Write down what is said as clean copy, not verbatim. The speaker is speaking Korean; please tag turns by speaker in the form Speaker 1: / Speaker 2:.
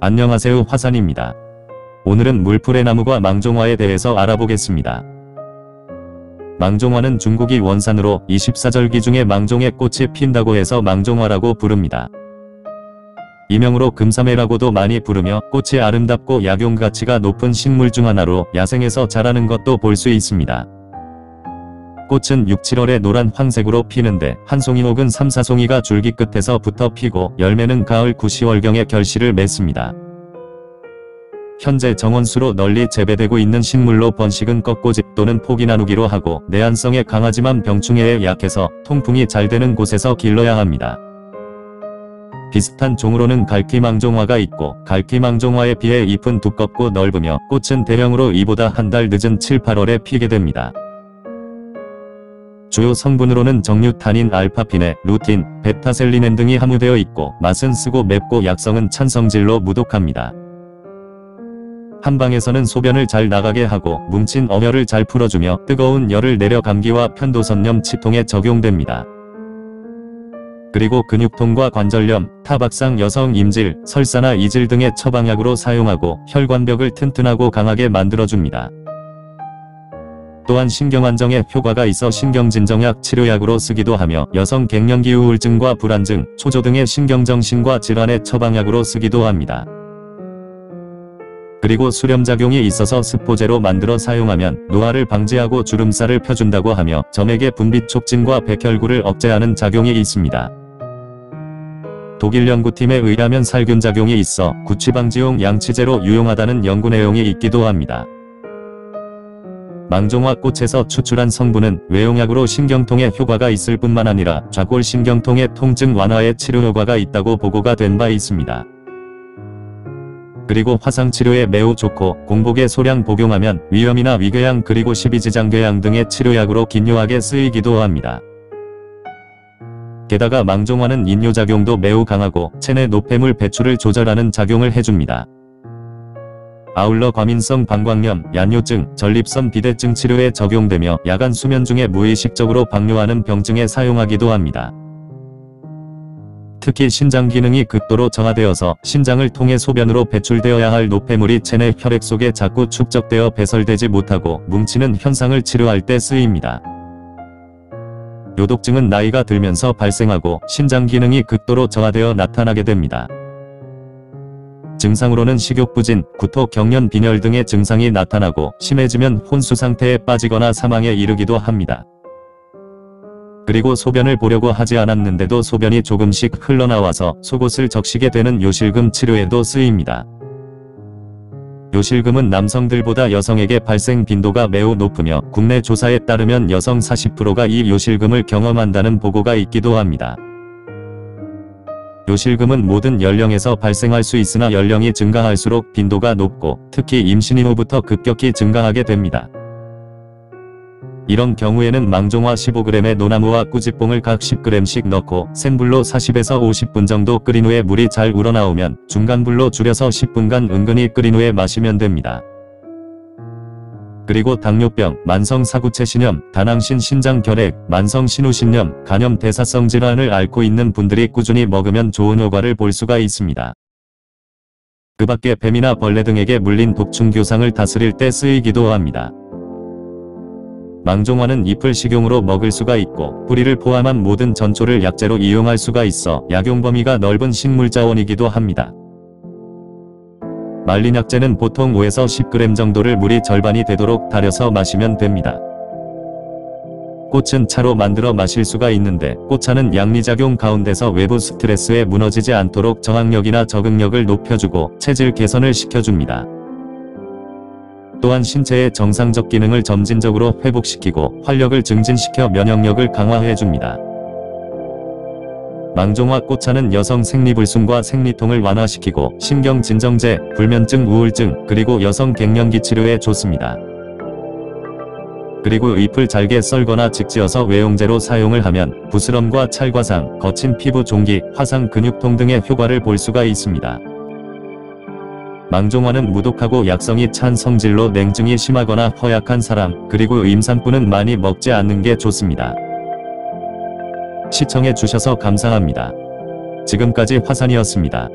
Speaker 1: 안녕하세요, 화산입니다. 오늘은 물풀의 나무과 망종화에 대해서 알아보겠습니다. 망종화는 중국이 원산으로 24절기 중에 망종의 꽃이 핀다고 해서 망종화라고 부릅니다. 이명으로 금사매라고도 많이 부르며 꽃이 아름답고 약용 가치가 높은 식물 중 하나로 야생에서 자라는 것도 볼 수 있습니다. 꽃은 6, 7월에 노란 황색으로 피는데 한 송이 혹은 3, 4송이가 줄기 끝에서 붙어 피고 열매는 가을 9, 10월경에 결실을 맺습니다. 현재 정원수로 널리 재배되고 있는 식물로 번식은 꺾고집 또는 포기 나누기로 하고 내한성에 강하지만 병충해에 약해서 통풍이 잘 되는 곳에서 길러야 합니다. 비슷한 종으로는 갈퀴망종화가 있고 갈퀴망종화에 비해 잎은 두껍고 넓으며 꽃은 대형으로 이보다 한 달 늦은 7, 8월에 피게 됩니다. 주요 성분으로는 정류탄인 알파피네, 루틴, 베타셀리넨 등이 함유되어 있고 맛은 쓰고 맵고 약성은 찬성질로 무독합니다. 한방에서는 소변을 잘 나가게 하고 뭉친 어혈을 잘 풀어주며 뜨거운 열을 내려 감기와 편도선염, 치통에 적용됩니다. 그리고 근육통과 관절염, 타박상, 여성 임질, 설사나 이질 등의 처방약으로 사용하고 혈관벽을 튼튼하고 강하게 만들어줍니다. 또한 신경안정에 효과가 있어 신경진정약, 치료약으로 쓰기도 하며 여성 갱년기 우울증과 불안증, 초조 등의 신경정신과 질환의 처방약으로 쓰기도 합니다. 그리고 수렴작용이 있어서 스포제로 만들어 사용하면 노화를 방지하고 주름살을 펴준다고 하며 점액의 분비 촉진과 백혈구를 억제하는 작용이 있습니다. 독일 연구팀에 의하면 살균작용이 있어 구취방지용 양치제로 유용하다는 연구 내용이 있기도 합니다. 망종화 꽃에서 추출한 성분은 외용약으로 신경통에 효과가 있을 뿐만 아니라 좌골신경통의 통증 완화에 치료 효과가 있다고 보고가 된 바 있습니다. 그리고 화상치료에 매우 좋고 공복에 소량 복용하면 위염이나 위궤양 그리고 십이지장궤양 등의 치료약으로 긴요하게 쓰이기도 합니다. 게다가 망종화는 인뇨작용도 매우 강하고 체내 노폐물 배출을 조절하는 작용을 해줍니다. 아울러 과민성 방광염, 얀뇨증, 전립선 비대증 치료에 적용되며 야간 수면 중에 무의식적으로 방뇨하는 병증에 사용하기도 합니다. 특히 신장 기능이 극도로 저하되어서 신장을 통해 소변으로 배출되어야 할 노폐물이 체내 혈액 속에 자꾸 축적되어 배설되지 못하고 뭉치는 현상을 치료할 때 쓰입니다. 요독증은 나이가 들면서 발생하고 신장 기능이 극도로 저하되어 나타나게 됩니다. 증상으로는 식욕부진, 구토, 경련, 빈혈 등의 증상이 나타나고 심해지면 혼수 상태에 빠지거나 사망에 이르기도 합니다. 그리고 소변을 보려고 하지 않았는데도 소변이 조금씩 흘러나와서 속옷을 적시게 되는 요실금 치료에도 쓰입니다. 요실금은 남성들보다 여성에게 발생 빈도가 매우 높으며 국내 조사에 따르면 여성 40%가 이 요실금을 경험한다는 보고가 있기도 합니다. 요실금은 모든 연령에서 발생할 수 있으나 연령이 증가할수록 빈도가 높고 특히 임신 이후부터 급격히 증가하게 됩니다. 이런 경우에는 망종화 15g에 노나무와 꾸지뽕을 각 10g씩 넣고 센 불로 40에서 50분 정도 끓인 후에 물이 잘 우러나오면 중간 불로 줄여서 10분간 은근히 끓인 후에 마시면 됩니다. 그리고 당뇨병, 만성 사구체신염, 다낭신 신장결핵, 만성 신우신염, 간염 대사성 질환을 앓고 있는 분들이 꾸준히 먹으면 좋은 효과를 볼 수가 있습니다. 그 밖에 뱀이나 벌레 등에게 물린 독충교상을 다스릴 때 쓰이기도 합니다. 망종화는 잎을 식용으로 먹을 수가 있고 뿌리를 포함한 모든 전초를 약재로 이용할 수가 있어 약용 범위가 넓은 식물자원이기도 합니다. 말린 약재는 보통 5에서 10g 정도를 물이 절반이 되도록 달여서 마시면 됩니다. 꽃은 차로 만들어 마실 수가 있는데 꽃차는 양리작용 가운데서 외부 스트레스에 무너지지 않도록 저항력이나 적응력을 높여주고 체질 개선을 시켜줍니다. 또한 신체의 정상적 기능을 점진적으로 회복시키고 활력을 증진시켜 면역력을 강화해줍니다. 망종화 꽃차는 여성 생리불순과 생리통을 완화시키고 신경진정제, 불면증, 우울증, 그리고 여성 갱년기 치료에 좋습니다. 그리고 잎을 잘게 썰거나 직지어서 외용제로 사용을 하면 부스럼과 찰과상, 거친 피부 종기, 화상, 근육통 등의 효과를 볼 수가 있습니다. 망종화는 무독하고 약성이 찬 성질로 냉증이 심하거나 허약한 사람, 그리고 임산부는 많이 먹지 않는 게 좋습니다. 시청해주셔서 감사합니다. 지금까지 화산이었습니다.